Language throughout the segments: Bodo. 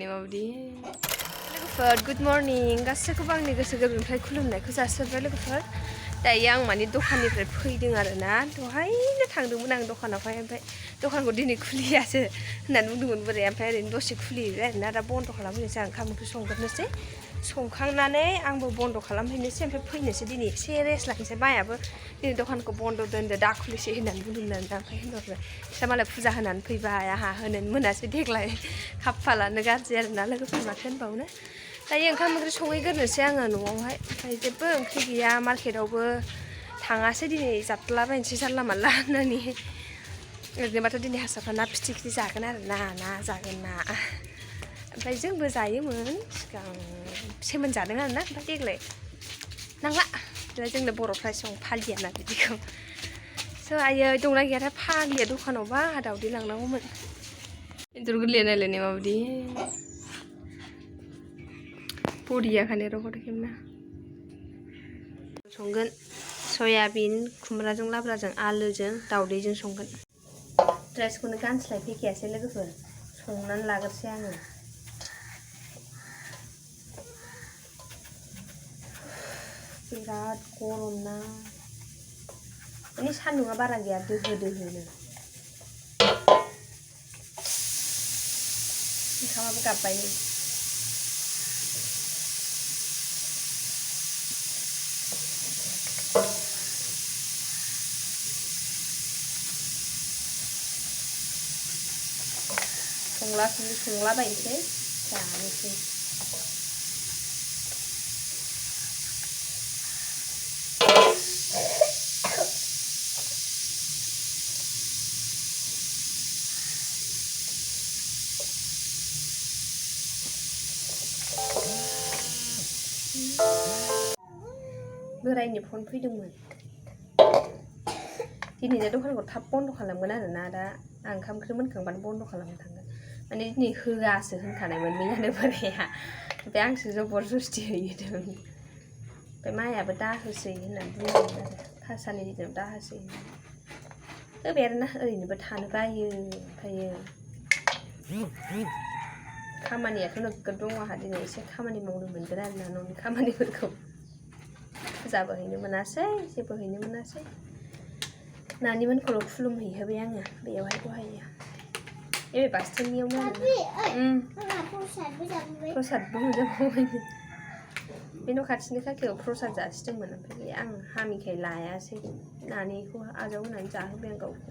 रायलायनाय माबायदि लोगोफोर गुड मर्निं गासैखौबो आंनि गोसो गोरबोनिफ्राय खुलुमनायखौ जासिहरबाय लोगोफोर दायो आं माने दखाननिफ्राय फैदों आरोना दहायनो थांदोंमोन आं दखानावहाय ओमफ्राय दखानखौ दिनै खुलियासो होननानै बुंदोंमोन बोराया ओमफ्राय ओरैनो दसे खुलिबाय आरोना दा बन्द' खालामहैनोसै आं ओंखाम ओंख्रि संग्रोनोसै संखांनानै आंबो बन्द' खालामहैनोसै ओमफ्राय फैनोसै दिनै एसे रेस्ट लानोसै मायाबो दिनै दखानखौ बन्द' दोनदो दा खुलिसै होननानै बुंदोंमोन आरोना ओमफ्राय होनहरबाय बिस्रा मालाय फुजा होनानै फैबाय आंहा होनोनो मोनासै देग्लाय खाफालानो गाज्रि आरोना लोगोफोर माथो होनबावनो दायो ओंखाम ओंख्रि संहैग्रोनोसै आङो न'आवहाय ओमफ्राय जेबो ओंख्रि गैया मार्केटावबो थाङासै दिनै जाद्लाबायनोसै जानला मानला होननानै ओरैनोबाथ' दिनै हारसाफ्रा ना फिथिख्रि जागोन आरोना ना जागोन ना ओमफ्राय जोंबो जायोमोन सिगां सेमोन जादों आरोना ओमफ्राय देग्लाय नांला जोंनो बर'फ्रा एसेबां फालियाना बिदिखौ स' आयो दंना गैयाथाय फालिया दखानावबा दावदै लांनांगौमोन एन्जर गोरलैया नायलायनाय माबायदि बरिया खाने रख'दोंना संगोन सयाबिन खुमब्राजों लाब्राजों आलुजों दावदैजों संगोन ड्रेसखौनो गानस्लायफैखायासै लोगोफोर संनानै लाग्रोसै आङो बिराद गरम ना माने सान्दुंआ बारा गैया दोहो दोहोनो ओंखामाबो गाबबाय नै संलाबायनोसै जानोसै बोरायनि फन फैदोंमोन दिनैनो दखानखौ थाब बन्द' खालामगोन आरोना दा आं ओंखाम ओंख्रि मोनखांबानो बन्द' खालामनो थांगोन माने दिनै होआसो होनखानायमोन मैयानो बोराया ओमफ्राय आंसो जबरदस्ति हैदों ओमफ्राय मायाबो दाहोसै होननानै बुंदोंमोन आरो खासानि दिनाव दाहोसै होबाय आरोना ओरैनोबो थानो बायो ओमफ्रायो खामानियाथ' नोगोद दङ आंहा दिनै एसे खामानि मावनो मोनगोन आरोना न'नि खामानिफोरखौ फुजाबो हैनो मोनासै जेबो हैनो मोनासै नानिमोनखौल' खुलुमहैहोबाय आङो बेयावहाय दहायो बे बास्टेननियावनो प्रसादबो मोनजाबावबाय बे न' खाथिनि खाखियाव प्रसाद जासिदोंमोन ओमफ्राय आं हामिखाय लायासै नानिखौ आजाव होनानै जाहोबाय आं गावखौ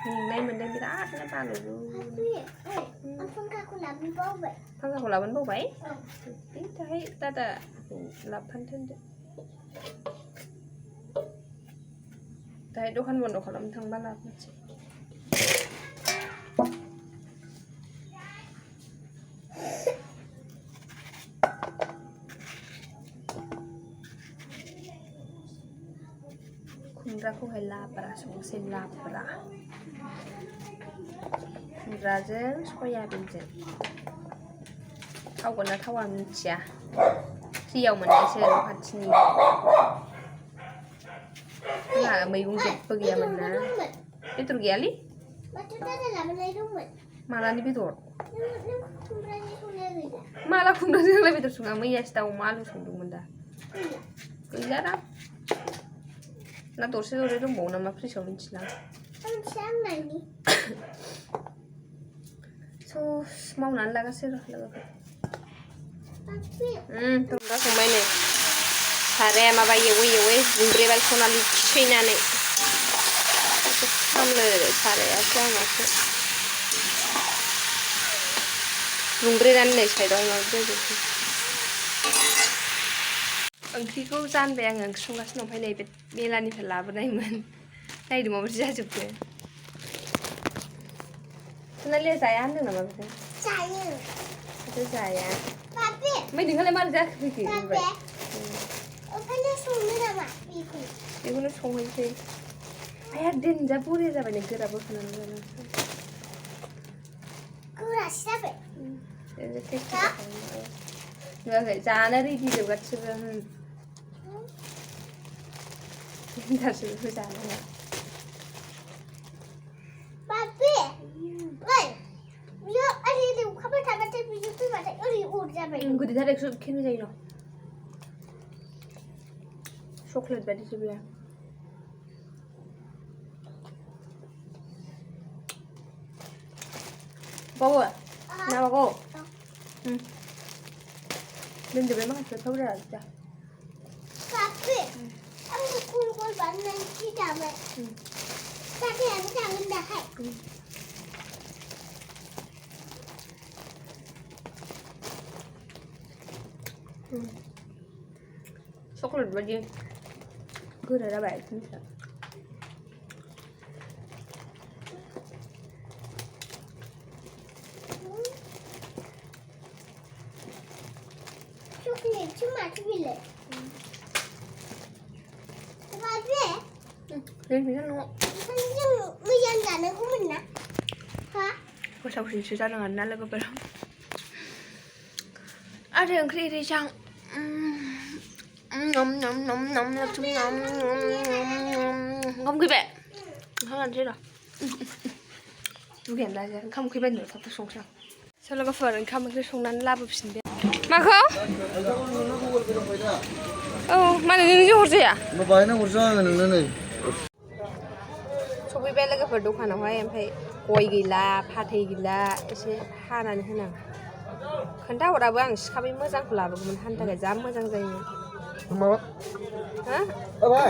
मेंनाय मोनदों बिरादनो बालुलु फांखाखौ लाबोनो बावबाय बे दाहाय दादा लाबोफानो थिनदो दाहाय दखान बन्द' खालामनो थांबा लाबोनोसै खुमब्राखौहाय लाब्रा संसै लाब्रा खुमब्राजों सयाबिनजों थावगोन ना थावा मिथिया फ्रियाव मोननायसो न' खाथिनि जोंहा मैगं जेबो गैयामोन ना बेदर गैयालै मालानि बेदर माला खुमब्राजोंलाय बेदर सङा मैयासो दाउ अमा आलु संदोंमोन दा गैलादां ना दरसे दरसे दंबावो नामा फ्रिजआव मिथिला स' मावनानै लागासै र' लोगोफोर खुमब्रा संबाय नै साराया माबा एवै दुंब्रेबाय सनालि खिसैनानै खामलो सारायासो आंनासो दुंब्रेनानै नै साइडआव माबा जाजोबसै ओंख्रिखौ जानबाय आङो ओंख्रि संगासिनो ओमफ्राय नै बे मेलानिफ्राय लाबोनायमोन नायदो माबायदि जाजोबखो सनालिया जाया होनदों नामा बेखौ जायो माथो जाया ओमफ्राय नोंहालाय मारै जाखो फैखो बेखौनो संहैसै आया देनजा बरिया जाबाय नै गोरा बोखानानै जानांसै गोरासो जाबाय नुवाखै जानो रेडि जोब गासिबो दासो बेखौ जानाङा बाबे ओइ बियो ओरै खाबाय थाबाथाय बियो फैबाथाय ओरै अरजाबाय गोदैथार एकस' खेनो जायो न' चक्लेट बायदिसो बियो बावो ना बावो दोनजोबबाय माखासे थाव जाया बाबे आंबो गल गल बानायनानै खिथाबाय जागायानो थांगोन दाहाय चक्लेट बायदि गोरा जाबाय मिथिया चॉकलेट माथो बिलाय बाबे जों जों मोजां जानांगौमोन ना हा गोसावसिनसो जानांगोन ना लोगोफोर आरो ओंख्रि एरैजां nom nom nom nom nom không khí bẹ không làm thế rồi biển là không khí bên nữa thật sống sao sao là có phần không cái sống nắn la bụp xin biết mà không mà là những cái gì à nó bay nó một giờ này này so bे लोगोफोर दखानावहाय ओमफ्राय गय गैला फाथै गैला एसे हानानै होनां खोन्थाहराबो आं सिखाबै मोजांखौ लाबोगौमोन हानो थाखाय जा मोजां जायोमोन Mama. Hah? Apa?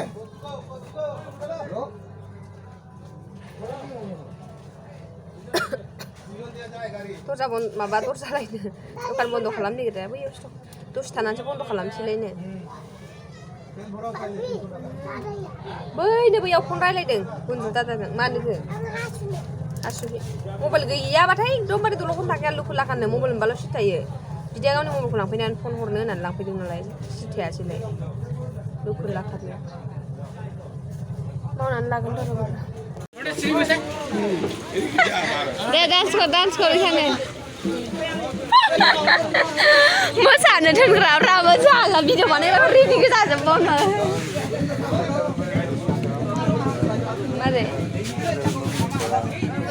दरजा बन्द माबा दरजा लायनो दखान बन्द खालामनो नागिरदों बैयाव दसे थानानैसो बन्द खालामसैलायनो बैनो बैयाव फन रायलायदों गुन्जु दादाजों मा होनोखो हासुहि मबाइल गैयाबाथाय एकदमबारे दल'खौनो थाखाया लुखु लाखानो मबाइल मोनबाल' सिथायो बिदिया गावनि मबाइलखौ लांफैनानै फन हरनो होननानै लांफैदों नालाय सिथायासैलाय लुखु लाखानो मावनानै लागोन दे डान्स कर एखाने मोसानो दोनग्राफ्राबो जाला भिडिअ बानायग्राफ्रा रेडि गोजाजोबबावनो मारै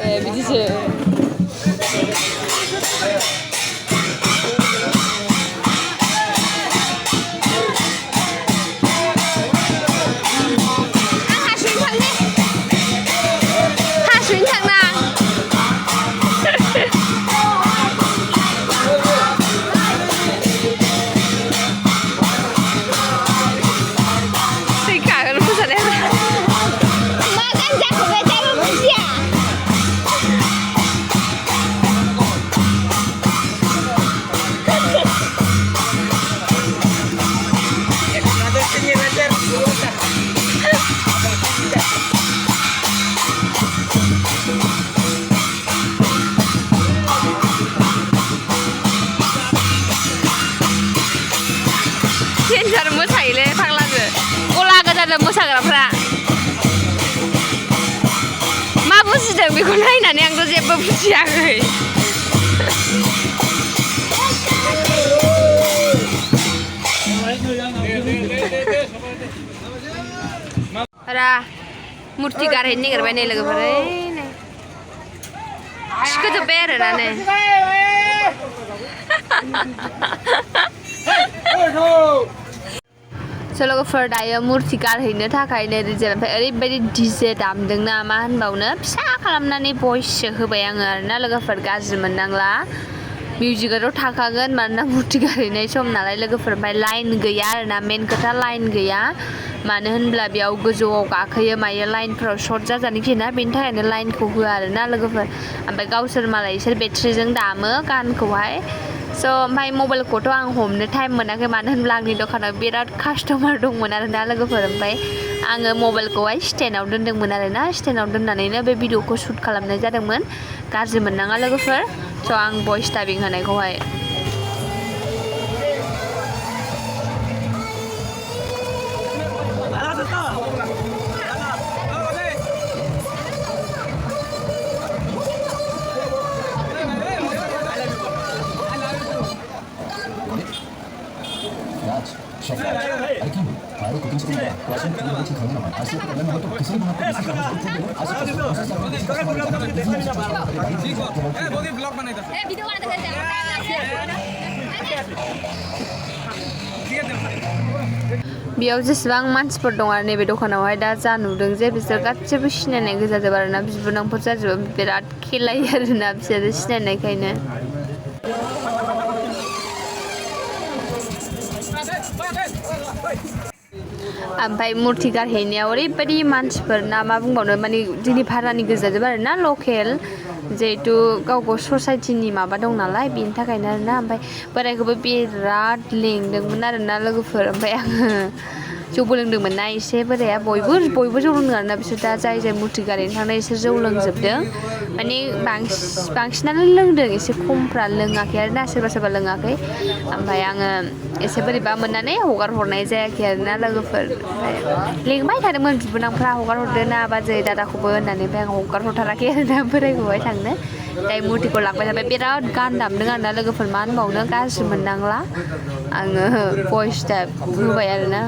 ए बिदिसो मोसायोलै फाग्लाजो गला गोजाजों मोसाग्राफ्रा मा बुजिदों बेखौ नायनानै आंथ' जेबो बुजियाखै रा मुर्ति गारहैनो नागिरबाय नै लोगोफोर नै सिखोजोब्बाय आरो ना नै लोगोफोर दायो मुर्ति गारहैनो थाखाय नै रिजेल ओमफ्राय ओरैबायदि डिजे दामदोंना मा होनबावनो फिसा खालामनानै भइससो होबाय आङो आरोना लोगोफोर गाज्रि मोननांला मिउजिकआथ' थाखागोन मानोना मुर्ति गारहैनाय सम नालाय लोगोफोर ओमफ्राय लाइन गैया आरोना मेन खोथा लाइन गैया मानो होनब्ला बेयाव गोजौआव गाखोयो मायो लाइनफोराव सर्ट जाजानो गियोना बेनि थाखायनो लाइनखौ होआ आरोना लोगोफोर ओमफ्राय गावसोर मालाय इसोर बेट्रिजों दामो गानखौहाय स' ओमफ्राय मबाइलखौथ' आं हमनो टाइम मोनाखै मानो होनब्ला आंनि दखानाव बिराद कास्टमार दंमोन आरोना लोगोफोर ओमफ्राय आङो मबाइलखौहाय स्टेन्डआव दोनदोंमोन आरोना स्टेन्डआव दोननानैनो बे भिडिअखौ शुट खालामनाय जादोंमोन गाज्रि मोननाङा लोगोफोर स' आं भइस डाबिं होनायखौहाय Acho que बेयाव जेसेबां मानसिफोर दं आरो नैबे दखानावहाय दा जा नुदों जे बिसोर गासिबो सिनायनाय गोजाजोब आरोना बिबोनांफोर जाजोबो बिराद खेलायो आरोना बिसोरो सिनायनायखायनो ओमफ्राय मुर्ति गारहैनायाव ओरैबायदि मानसिफोर ना मा बुंबावनो माने जोंनि भारानि गोजाजोब आरोना लकेल जिहेतु गावखौ ससाइटिनि माबा दं नालाय बेनि थाखायनो आरोना ओमफ्राय बोरायखौबो बिराद लेंदोंमोन आरोना लोगोफोर ओमफ्राय आङो जौबो लोंदोंमोन ना एसे बोराया बयबो जौ लोंदों आरोना बिसोर दा जाय मुर्ति गारहैनो थांदों इसोर जौ लोंजोबदों माने बांसिनानो लोंदों एसे खमफ्रा लोङाखै आरोना सोरबा लोङाखै ओमफ्राय आङो एसे बोरैबा मोननानै हगार हरनाय जायाखै आरोना लोगोफोर ओमफ्राय लेंबाय थादोंमोन बिबोनांफ्रा हगार हरदो ना बाजै दादाखौबो होननानै ओमफ्य आं हगार हरथाराखै आरोना बोरायखौहाय थांनो दाय मुर्तिखौ लांबाय थाबाय बिराद गान दामदों आरोना लोगोफोर मा होनबावनो गाज्रि मोननांला आङो भइस टाइप होबाय आरोना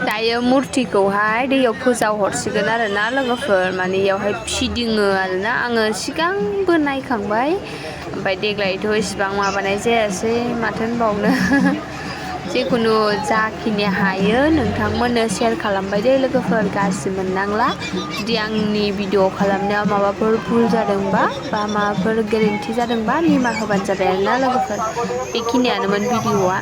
दायो मुर्तिखौहाय दैयाव फोजाव हरसिगोन आरोना लोगोफोर माने इयावहाय फिदिङो आरोना आङो सिगांबो नायखांबाय ओमफ्राय देग्लायथ' इसिबां माबानाय जायासै माथो होनबावनो जिखुनु जाखिनि हायो नोंथांमोननो शेयार खालामबाय दे लोगोफोर गाज्रि मोननांला जुदि आंनि भिडिअ खालामनायाव माबाफोर भुल जादोंबा बा माबाफोर गोरोन्थि जादोंबा निमाहा होबानो जाबाय आरोना लोगोफोर बेखिनियानोमोन भिडिअआ